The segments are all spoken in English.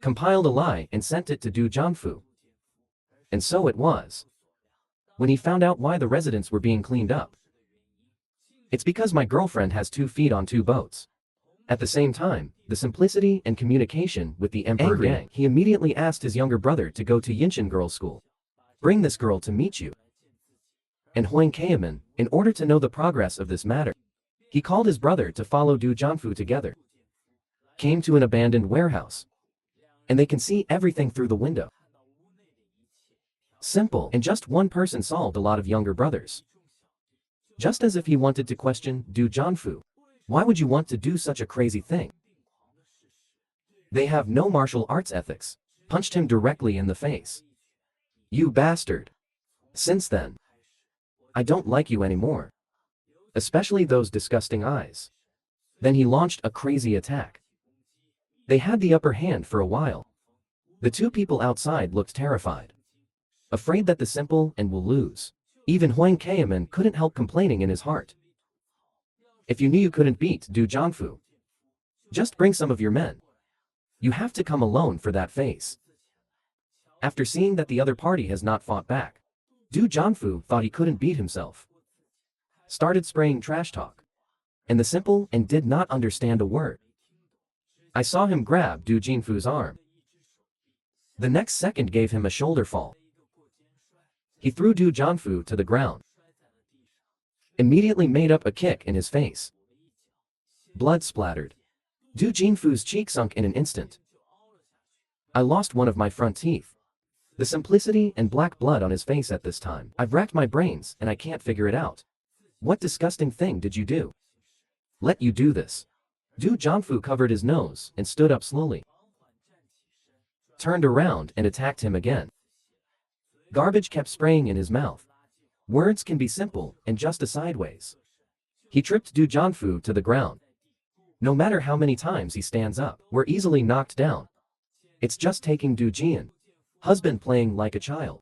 compiled a lie and sent it to Du Jianfu. And so it was. When he found out why the residents were being cleaned up. It's because my girlfriend has 2 feet on 2 boats. At the same time, the simplicity and communication with the Emperor gang, he immediately asked his younger brother to go to Yinshan girls' school. Bring this girl to meet you. And Huang Kaiman, in order to know the progress of this matter, he called his brother to follow Du Jianfu together. Came to an abandoned warehouse. And they can see everything through the window. Simple, and just one person solved a lot of younger brothers. Just as if he wanted to question Du Jianfu. Why would you want to do such a crazy thing? They have no martial arts ethics. Punched him directly in the face. You bastard. Since then, I don't like you anymore. Especially those disgusting eyes. Then he launched a crazy attack. They had the upper hand for a while. The 2 people outside looked terrified. Afraid that the simple and will lose. Even Huang Kaiman couldn't help complaining in his heart. If you knew you couldn't beat Du Jianfu, just bring some of your men. You have to come alone for that face. After seeing that the other party has not fought back, Du Jianfu thought he couldn't beat himself. Started spraying trash talk. And the simple and did not understand a word. I saw him grab Du Jianfu's arm. The next second gave him a shoulder fall. He threw Du Jianfu to the ground. Immediately made up a kick in his face. Blood splattered. Du Jianfu's cheek sunk in an instant. I lost one of my front teeth. The simplicity and black blood on his face at this time. I've racked my brains and I can't figure it out. What disgusting thing did you do? Let you do this. Du Jianfu covered his nose and stood up slowly. Turned around and attacked him again. Garbage kept spraying in his mouth. Words can be simple and just a sideways. He tripped Du Jianfu to the ground. No matter how many times he stands up, we're easily knocked down. It's just taking Du Jian, husband, playing like a child.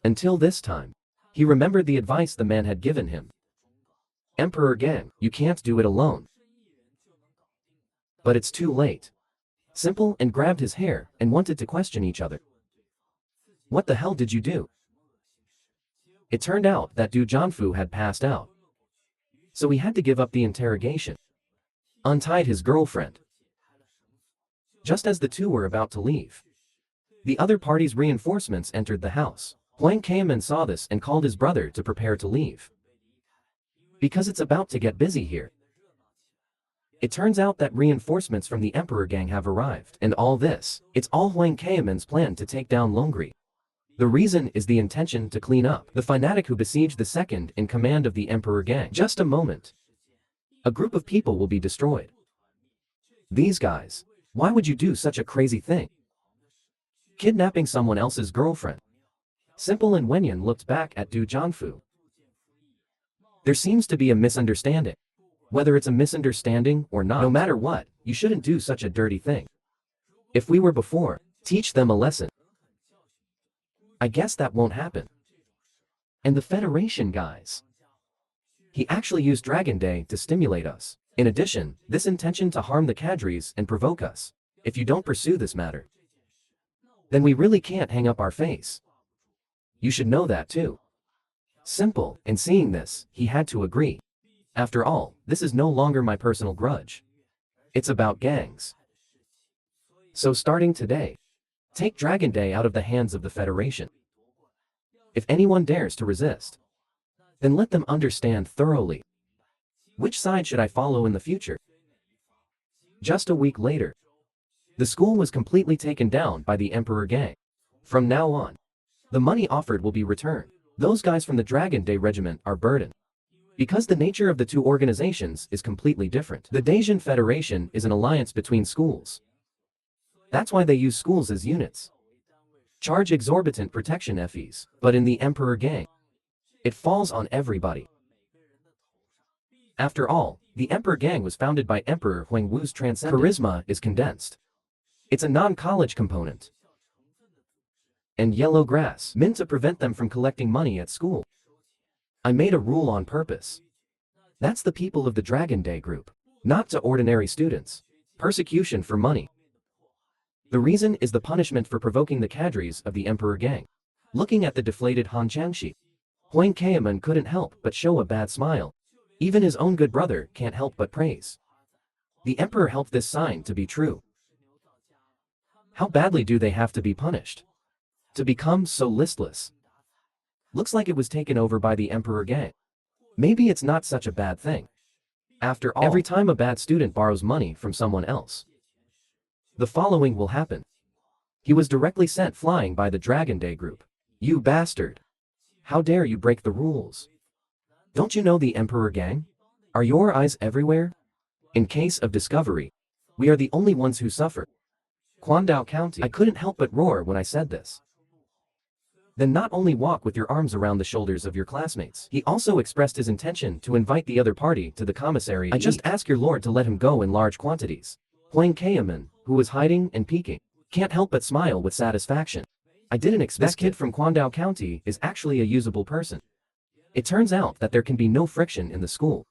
Until this time, he remembered the advice the man had given him. Emperor Gang, you can't do it alone. But it's too late. Simple and grabbed his hair and wanted to question each other. What the hell did you do? It turned out that Du Jianfu had passed out. So he had to give up the interrogation. Untied his girlfriend. Just as the 2 were about to leave, the other party's reinforcements entered the house. Huang Kaiman saw this and called his brother to prepare to leave. Because it's about to get busy here. It turns out that reinforcements from the Emperor Gang have arrived. And all this, it's all Huang Kaiman's plan to take down Longri. The reason is the intention to clean up the fanatic who besieged the second in command of the Emperor Gang. Just a moment. A group of people will be destroyed. These guys, why would you do such a crazy thing? Kidnapping someone else's girlfriend. Simple and Wenyan looked back at Du Jianfu. There seems to be a misunderstanding. Whether it's a misunderstanding or not, no matter what, you shouldn't do such a dirty thing. If we were before, teach them a lesson. I guess that won't happen. And the Federation guys. He actually used Dragon Day to stimulate us. In addition, this intention to harm the cadres and provoke us. If you don't pursue this matter, then we really can't hang up our face. You should know that too. Simple, and seeing this, he had to agree. After all, this is no longer my personal grudge. It's about gangs. So starting today, take Dragon Day out of the hands of the Federation. If anyone dares to resist, then let them understand thoroughly. Which side should I follow in the future? Just a week later, the school was completely taken down by the Emperor Gang. From now on, the money offered will be returned. Those guys from the Dragon Day Regiment are burdened. Because the nature of the 2 organizations is completely different. The Daisian Federation is an alliance between schools. That's why they use schools as units. Charge exorbitant protection fees. But in the Emperor Gang, it falls on everybody. After all, the Emperor Gang was founded by Emperor Huang Wu's transcendent charisma is condensed. It's a non-college component. And yellow grass, meant to prevent them from collecting money at school. I made a rule on purpose. That's the people of the Dragon Day group. Not to ordinary students. Persecution for money. The reason is the punishment for provoking the cadres of the emperor gang. Looking at the deflated Han Changxi, Huang Keaman couldn't help but show a bad smile. Even his own good brother can't help but praise. The emperor helped this sign to be true. How badly do they have to be punished to become so listless? Looks like it was taken over by the emperor gang. Maybe it's not such a bad thing. After all, every time a bad student borrows money from someone else, the following will happen. He was directly sent flying by the Dragon Day group. You bastard! How dare you break the rules? Don't you know the emperor gang? Are your eyes everywhere? In case of discovery, we are the only ones who suffer. Quandao County. I couldn't help but roar when I said this. Then not only walk with your arms around the shoulders of your classmates, he also expressed his intention to invite the other party to the commissary. I just ask your lord to let him go in large quantities. Huang Keaman, who was hiding and peeking, can't help but smile with satisfaction. I didn't expect this kid from Quandao County is actually a usable person. It turns out that there can be no friction in the school.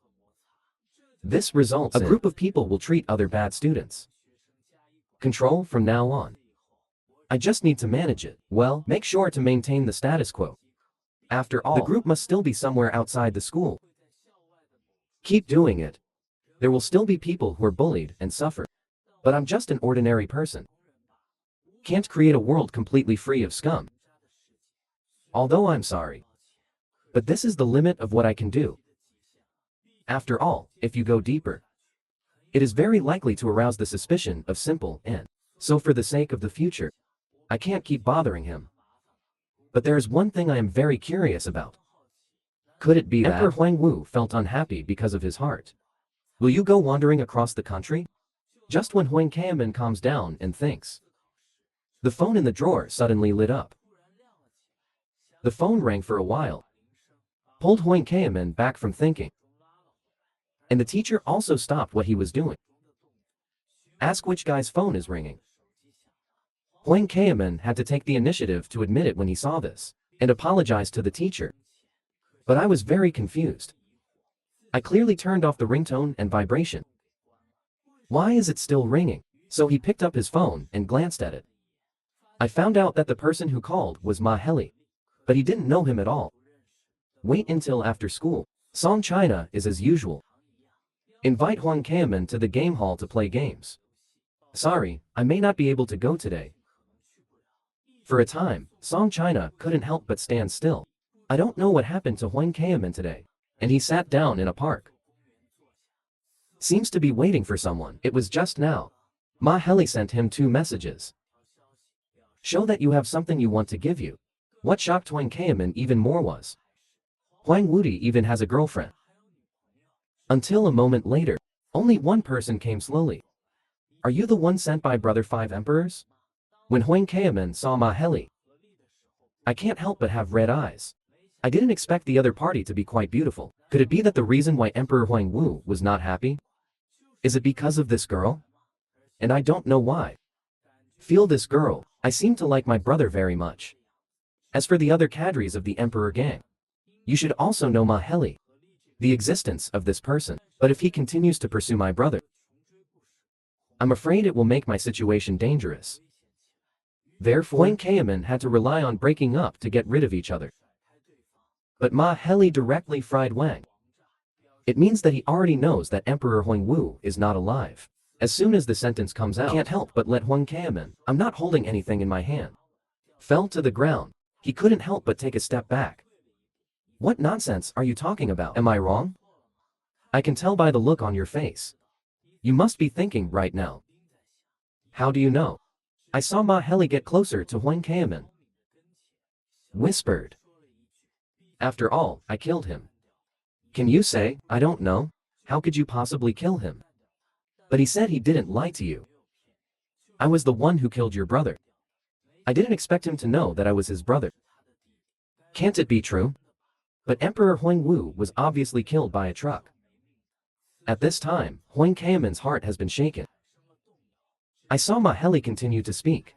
This results in a group of people will treat other bad students. Control from now on. I just need to manage it. Well, make sure to maintain the status quo. After all, the group must still be somewhere outside the school. Keep doing it. There will still be people who are bullied and suffer. But I'm just an ordinary person. Can't create a world completely free of scum. Although I'm sorry. But this is the limit of what I can do. After all, if you go deeper, it is very likely to arouse the suspicion of Simple and so for the sake of the future, I can't keep bothering him. But there is one thing I am very curious about. Could it be that Emperor Huang Wu felt unhappy because of his heart? Will you go wandering across the country? Just when Huang Keaman calms down and thinks. The phone in the drawer suddenly lit up. The phone rang for a while. Pulled Huang Keaman back from thinking. And the teacher also stopped what he was doing. Ask which guy's phone is ringing. Huang Keaman had to take the initiative to admit it when he saw this, and apologize to the teacher. But I was very confused. I clearly turned off the ringtone and vibration. Why is it still ringing? So he picked up his phone and glanced at it. I found out that the person who called was Ma Heli, but he didn't know him at all. Wait until after school. Song China is as usual. Invite Huang Keaman to the game hall to play games. Sorry, I may not be able to go today. For a time, Song China couldn't help but stand still. I don't know what happened to Huang Keaman today. And he sat down in a park. Seems to be waiting for someone. It was just now. Ma Heli sent him 2 messages. Show that you have something you want to give you. What shocked Huang Keaman even more was Huang Wudi even has a girlfriend. Until a moment later, only one person came slowly. Are you the one sent by Brother 5 Emperors? When Huang Keaman saw Ma Heli, I can't help but have red eyes. I didn't expect the other party to be quite beautiful. Could it be that the reason why Emperor Huang Wu was not happy? Is it because of this girl? And I don't know why. Feel this girl. I seem to like my brother very much. As for the other cadres of the Emperor gang, you should also know Ma Heli, the existence of this person. But if he continues to pursue my brother, I'm afraid it will make my situation dangerous. Therefore, Huang Keaman had to rely on breaking up to get rid of each other. But Ma Heli directly fried Wang. It means that he already knows that Emperor Huang Wu is not alive. As soon as the sentence comes out, I can't help but let Huang Keaman, I'm not holding anything in my hand, fell to the ground. He couldn't help but take a step back. What nonsense are you talking about? Am I wrong? I can tell by the look on your face. You must be thinking right now. How do you know? I saw Ma Heli get closer to Huang Keaman. Whispered. After all, I killed him. Can you say, I don't know? How could you possibly kill him? But he said he didn't lie to you. I was the one who killed your brother. I didn't expect him to know that I was his brother. Can't it be true? But Emperor Huang Wu was obviously killed by a truck. At this time, Huang Keaman's heart has been shaken. I saw Ma Heli continue to speak.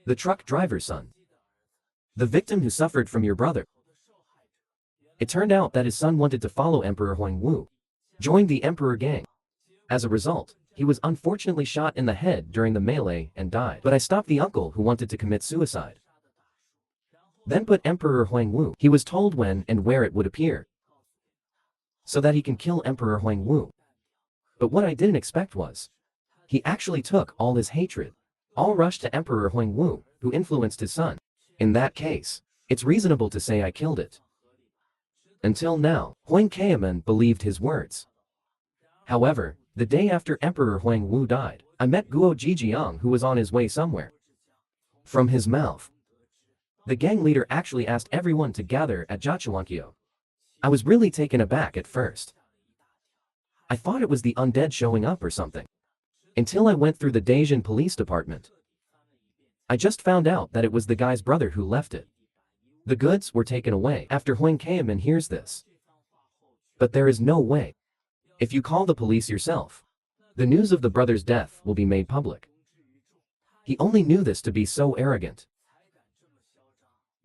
The truck driver's son. The victim who suffered from your brother. It turned out that his son wanted to follow Emperor Huang Wu, joined the Emperor gang. As a result, He was unfortunately shot in the head during the melee and died. But I stopped the uncle who wanted to commit suicide. Then put Emperor Huangwu. He was told when and where it would appear, so that he can kill Emperor Huangwu. But what I didn't expect was, he actually took all his hatred, all rushed to Emperor Huangwu, who influenced his son. In that case, it's reasonable to say I killed it. Until now, Huang Qiamen believed his words. However, the day after Emperor Huangwu died, I met Guo Jijiang, who was on his way somewhere. From his mouth, the gang leader actually asked everyone to gather at Jiachuankyo. I was really taken aback at first. I thought it was the undead showing up or something. Until I went through the Daejeon police department. I just found out that it was the guy's brother who left it. The goods were taken away after Huang Qiamen hears this. But there is no way. If you call the police yourself, the news of the brother's death will be made public. He only knew this to be so arrogant.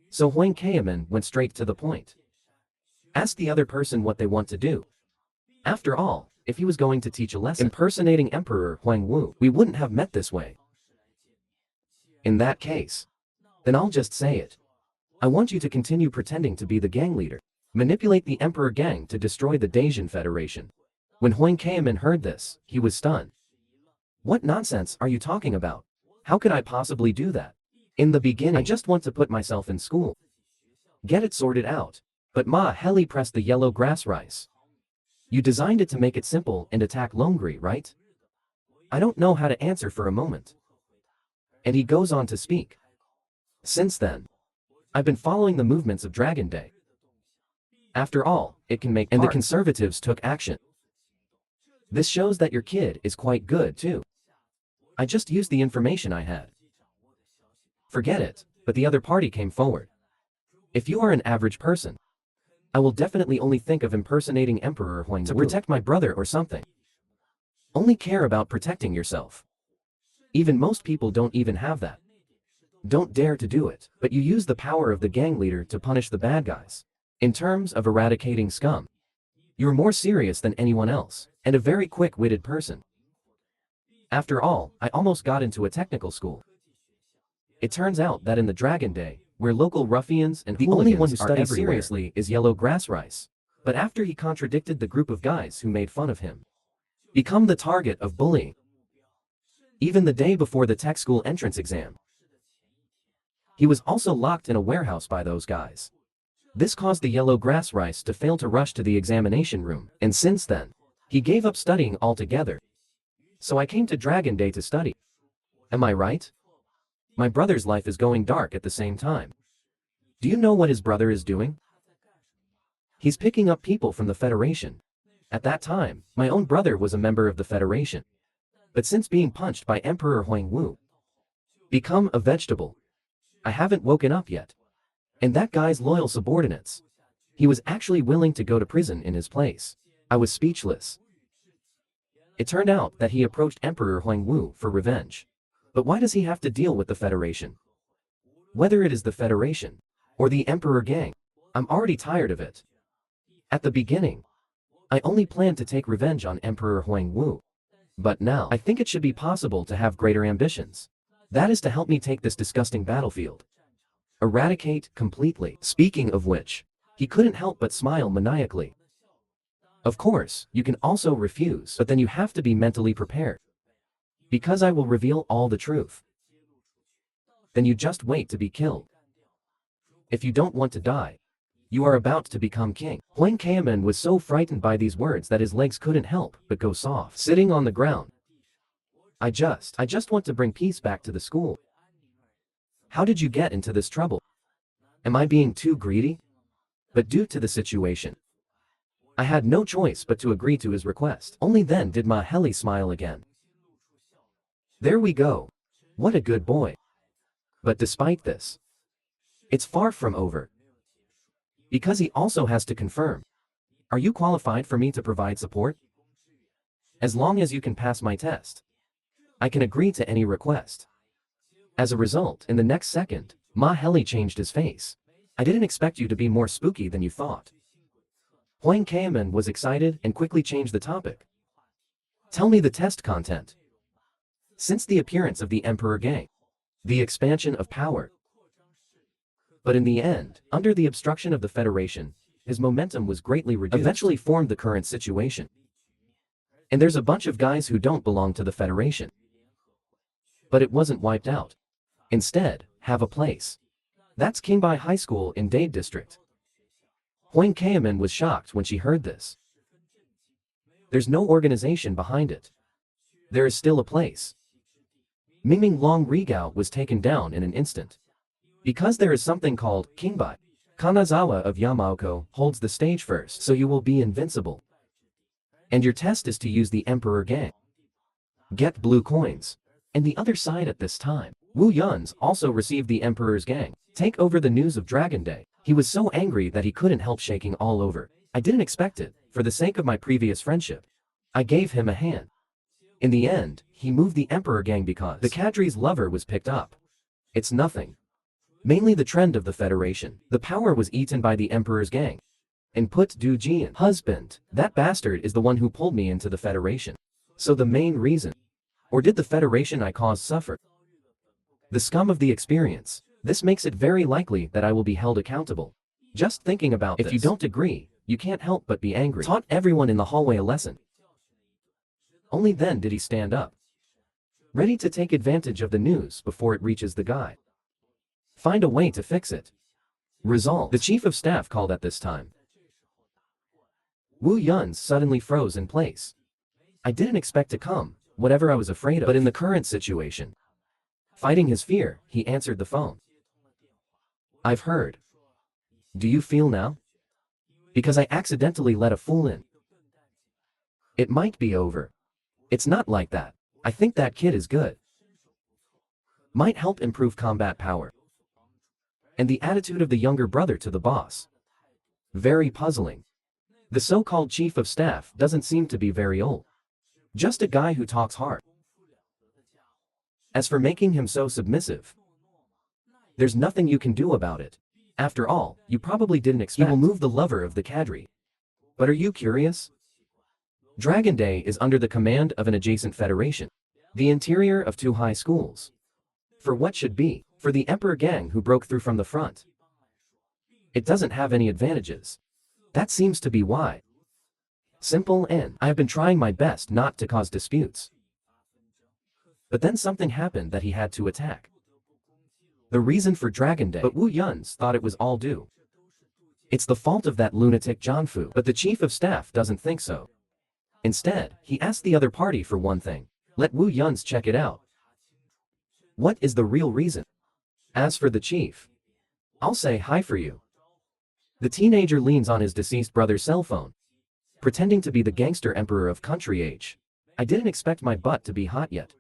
So Huang Qiamen went straight to the point. Asked the other person what they want to do. After all, if he was going to teach a lesson impersonating Emperor Huangwu, we wouldn't have met this way. In that case, then I'll just say it. I want you to continue pretending to be the gang leader. Manipulate the Emperor gang to destroy the Daejeon Federation. When Huang Qiamen heard this, he was stunned. What nonsense are you talking about? How could I possibly do that? In the beginning, I just want to put myself in school. Get it sorted out. But Ma Heli pressed the yellow grass rice. You designed it to make it simple and attack Longri, right? I don't know how to answer for a moment. And he goes on to speak. Since then, I've been following the movements of Dragon Day. After all, it can make and the conservatives took action. This shows that your kid is quite good too. I just used the information I had. Forget it, but the other party came forward. If you are an average person, I will definitely only think of impersonating Emperor Huangwu to protect my brother or something. Only care about protecting yourself. Even most people don't even have that. Don't dare to do it, but you use the power of the gang leader to punish the bad guys. In terms of eradicating scum, you're more serious than anyone else, and a very quick-witted person. After all, I almost got into a technical school. It turns out that in the Dragon Day, where local ruffians and the only one who studies seriously is Yellow Grass Rice. But after he contradicted the group of guys who made fun of him, become the target of bullying. Even the day before the tech school entrance exam, he was also locked in a warehouse by those guys. This caused the Yellow Grass Rice to fail to rush to the examination room, and since then, he gave up studying altogether. So I came to Dragon Day to study. Am I right? My brother's life is going dark at the same time. Do you know what his brother is doing? He's picking up people from the Federation. At that time, my own brother was a member of the Federation. But since being punched by Emperor Huangwu, become a vegetable. I haven't woken up yet. And that guy's loyal subordinates. He was actually willing to go to prison in his place. I was speechless. It turned out that he approached Emperor Huangwu for revenge. But why does he have to deal with the Federation? Whether it is the Federation or the Emperor gang, I'm already tired of it. At the beginning, I only planned to take revenge on Emperor Huangwu. But now, I think it should be possible to have greater ambitions. That is to help me take this disgusting battlefield. Eradicate completely. Speaking of which, he couldn't help but smile maniacally. Of course, you can also refuse, but then you have to be mentally prepared. Because I will reveal all the truth. Then you just wait to be killed. If you don't want to die, you are about to become king. Huang Qiamen was so frightened by these words that his legs couldn't help but go soft. Sitting on the ground. I just want to bring peace back to the school. How did you get into this trouble? Am I being too greedy? But due to the situation, I had no choice but to agree to his request. Only then did Ma Heli smile again. There we go. What a good boy. But despite this, it's far from over. Because he also has to confirm. Are you qualified for me to provide support? As long as you can pass my test, I can agree to any request. As a result, in the next second, Ma Heli changed his face. I didn't expect you to be more spooky than you thought. Huang Qiamen was excited and quickly changed the topic. Tell me the test content. Since the appearance of the Emperor Gang, the expansion of power. But in the end, under the obstruction of the Federation, his momentum was greatly reduced. Eventually formed the current situation. And there's a bunch of guys who don't belong to the Federation. But it wasn't wiped out. Instead, have a place. That's Qingbai High School in Dade District. Huang Kaoman was shocked when she heard this. There's no organization behind it. There is still a place. Mingming Long Rigao was taken down in an instant. Because there is something called Qingbai. Kanazawa of Yamaoka holds the stage first, so you will be invincible. And your test is to use the Emperor Gang. Get blue coins. And the other side at this time, Wu Yun's also received the Emperor's Gang. Take over the news of Dragon Day. He was so angry that he couldn't help shaking all over. I didn't expect it, for the sake of my previous friendship. I gave him a hand. In the end, he moved the Emperor Gang because the cadre's lover was picked up. It's nothing. Mainly the trend of the Federation. The power was eaten by the Emperor's Gang. And put Du Jian, husband, that bastard is the one who pulled me into the Federation. So the main reason. Or did the Federation I caused suffer? The scum of the experience. This makes it very likely that I will be held accountable. Just thinking about this. If you don't agree, you can't help but be angry. Taught everyone in the hallway a lesson. Only then did he stand up. Ready to take advantage of the news before it reaches the guy. Find a way to fix it. Resolve. The chief of staff called at this time. Wu Yun suddenly froze in place. I didn't expect to come, whatever I was afraid of. But in the current situation, fighting his fear, he answered the phone. I've heard. Do you feel now? Because I accidentally let a fool in. It might be over. It's not like that. I think that kid is good. Might help improve combat power. And the attitude of the younger brother to the boss. Very puzzling. The so-called chief of staff doesn't seem to be very old. Just a guy who talks hard. As for making him so submissive, there's nothing you can do about it. After all, you probably didn't expect he will move the lover of the cadre. But are you curious? Dragon Day is under the command of an adjacent federation. The interior of 2 high schools. For what should be, for the Emperor Gang who broke through from the front. It doesn't have any advantages. That seems to be why. Simple and I have been trying my best not to cause disputes. But then something happened that he had to attack. The reason for Dragon Day, but Wu Yun's thought it was all due. It's the fault of that lunatic Jianfu, but the chief of staff doesn't think so. Instead, he asked the other party for one thing. Let Wu Yun's check it out. What is the real reason? As for the chief, I'll say hi for you. The teenager leans on his deceased brother's cell phone, pretending to be the gangster emperor of country age. I didn't expect my butt to be hot yet.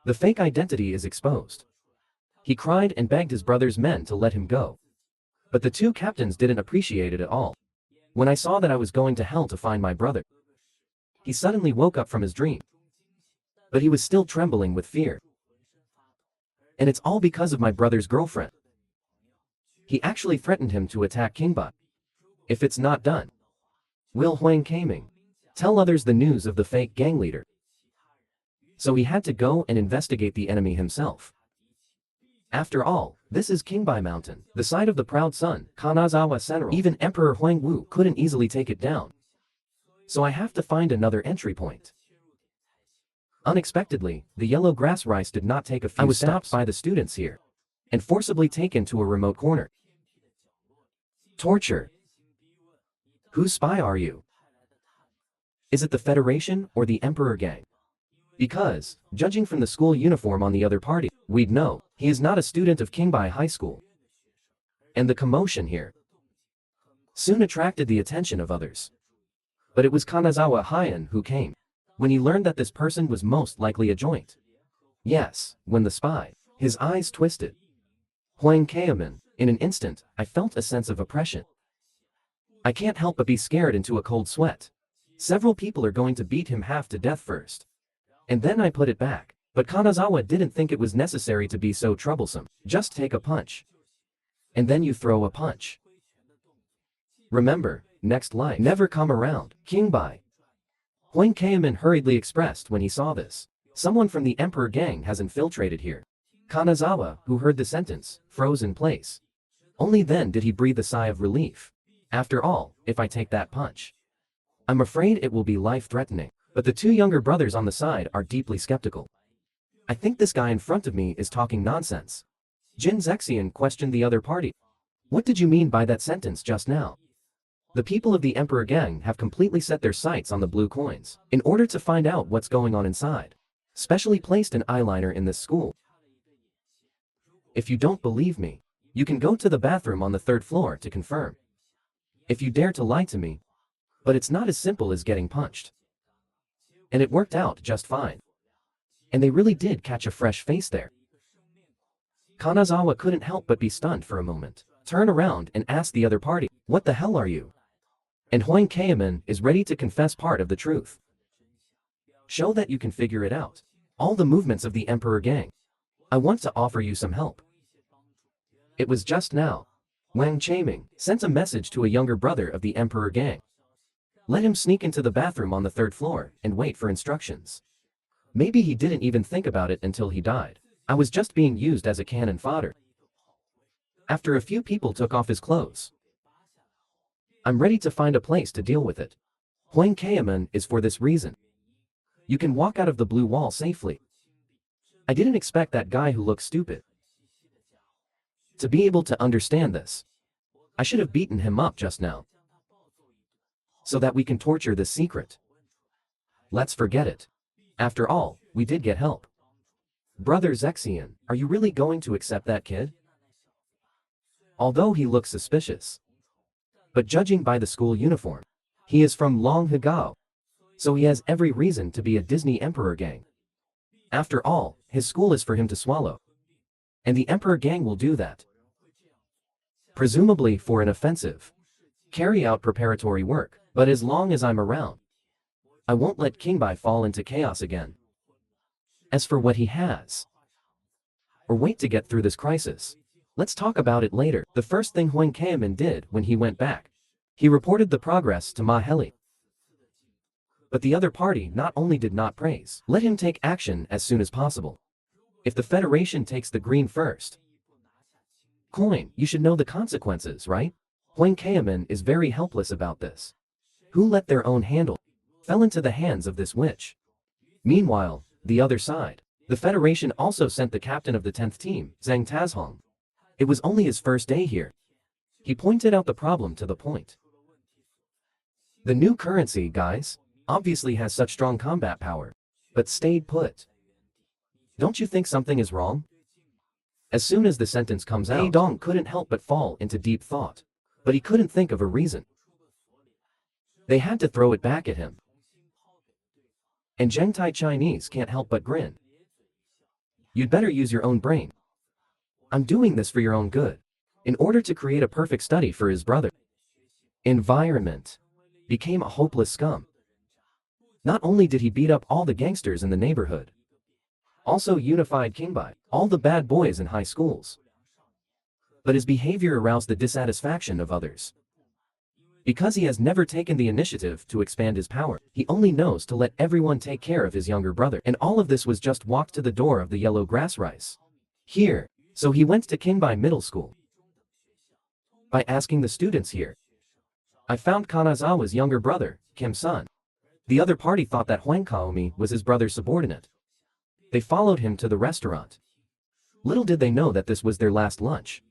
The fake identity is exposed. He cried and begged his brother's men to let him go. But the 2 captains didn't appreciate it at all. When I saw that I was going to hell to find my brother, he suddenly woke up from his dream. But he was still trembling with fear. And it's all because of my brother's girlfriend. He actually threatened him to attack Qingbai. If it's not done, will Huang Kaiming tell others the news of the fake gang leader. So he had to go and investigate the enemy himself. After all, this is Qingbai Mountain, the site of the proud son, Kanazawa Senro. Even Emperor Huang Wu couldn't easily take it down. So I have to find another entry point. Unexpectedly, the yellow grass rice did not take a few steps. I was stopped by the students here and forcibly taken to a remote corner. Torture. Whose spy are you? Is it the Federation or the Emperor Gang? Because, judging from the school uniform on the other party, we'd know he is not a student of Qingbai High School. And the commotion here soon attracted the attention of others. But it was Kanazawa Heian who came when he learned that this person was most likely a joint. Yes, when the spy, his eyes twisted. Huang Kaoman, in an instant, I felt a sense of oppression. I can't help but be scared into a cold sweat. Several people are going to beat him half to death first. And then I put it back. But Kanazawa didn't think it was necessary to be so troublesome. Just take a punch. And then you throw a punch. Remember, next life never come around. Qingbai. Huang Kaiman hurriedly expressed when he saw this. Someone from the Emperor gang has infiltrated here. Kanazawa, who heard the sentence, froze in place. Only then did he breathe a sigh of relief. After all, if I take that punch, I'm afraid it will be life-threatening. But the two younger brothers on the side are deeply skeptical. I think this guy in front of me is talking nonsense. Jin Zexian questioned the other party. What did you mean by that sentence just now? The people of the Emperor gang have completely set their sights on the blue coins, in order to find out what's going on inside. Specially placed an eyeliner in this school. If you don't believe me, you can go to the bathroom on the 3rd floor to confirm. If you dare to lie to me. But it's not as simple as getting punched. And it worked out just fine. And they really did catch a fresh face there. Kanazawa couldn't help but be stunned for a moment, turn around and ask the other party, what the hell are you? And Huang Kaiman is ready to confess part of the truth. Show that you can figure it out. All the movements of the Emperor gang. I want to offer you some help. It was just now. Wang Chaiming sent a message to a younger brother of the Emperor gang. Let him sneak into the bathroom on the 3rd floor and wait for instructions. Maybe he didn't even think about it until he died. I was just being used as a cannon fodder. After a few people took off his clothes, I'm ready to find a place to deal with it. Huang Kaiman is for this reason. You can walk out of the blue wall safely. I didn't expect that guy who looks stupid to be able to understand this. I should have beaten him up just now, so that we can torture this secret. Let's forget it. After all, we did get help. Brother Zexian, are you really going to accept that kid? Although he looks suspicious, but judging by the school uniform, he is from Long Hagao, so he has every reason to be a Disney Emperor gang. After all, his school is for him to swallow. And the Emperor gang will do that. Presumably for an offensive. Carry out preparatory work, but as long as I'm around, I won't let Kingbai fall into chaos again. As for what he has, or wait to get through this crisis, let's talk about it later. The first thing Huang Kaiman did when he went back, he reported the progress to Ma Heli. But the other party not only did not praise, let him take action as soon as possible. If the Federation takes the green first coin, you should know the consequences, right? Huang Kaiman is very helpless about this. Who let their own handle fell into the hands of this witch. Meanwhile, the other side, the Federation also sent the captain of the 10th team, Zhang Tazhong. It was only his first day here. He pointed out the problem to the point. The new currency, guys, obviously has such strong combat power, but stayed put. Don't you think something is wrong? As soon as the sentence comes out, Dong couldn't help but fall into deep thought. But he couldn't think of a reason. They had to throw it back at him. And Zhengtai Chinese can't help but grin. You'd better use your own brain. I'm doing this for your own good. In order to create a perfect study for his brother. Environment became a hopeless scum. Not only did he beat up all the gangsters in the neighborhood, also unified Kingbai, all the bad boys in high schools. But his behavior aroused the dissatisfaction of others. Because he has never taken the initiative to expand his power, he only knows to let everyone take care of his younger brother. And all of this was just walked to the door of the yellow grass rice. Here, so he went to Kingbai Middle School. By asking the students here, I found Kanazawa's younger brother, Kim-sun. The other party thought that Huang Kaomi was his brother's subordinate. They followed him to the restaurant. Little did they know that this was their last lunch.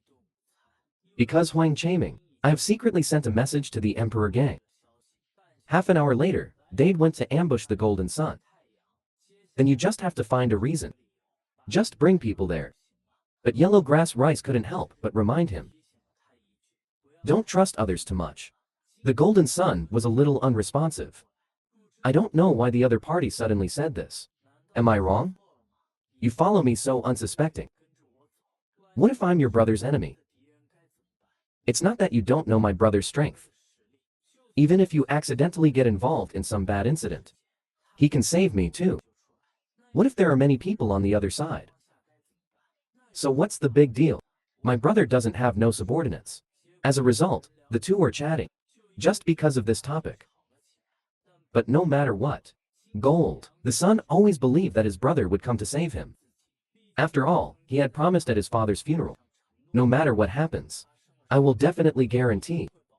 Because Huang Chaiming, I have secretly sent a message to the Emperor gang. Half an hour later, Dade went to ambush the Golden Sun. Then you just have to find a reason. Just bring people there. But Yellow Grass Rice couldn't help but remind him. Don't trust others too much. The Golden Sun was a little unresponsive. I don't know why the other party suddenly said this. Am I wrong? You follow me so unsuspecting. What if I'm your brother's enemy? It's not that you don't know my brother's strength. Even if you accidentally get involved in some bad incident, he can save me too. What if there are many people on the other side? So what's the big deal? My brother doesn't have no subordinates. As a result, the two are chatting. Just because of this topic. But no matter what. Gold. The son always believed that his brother would come to save him. After all, he had promised at his father's funeral. No matter what happens, I will definitely guarantee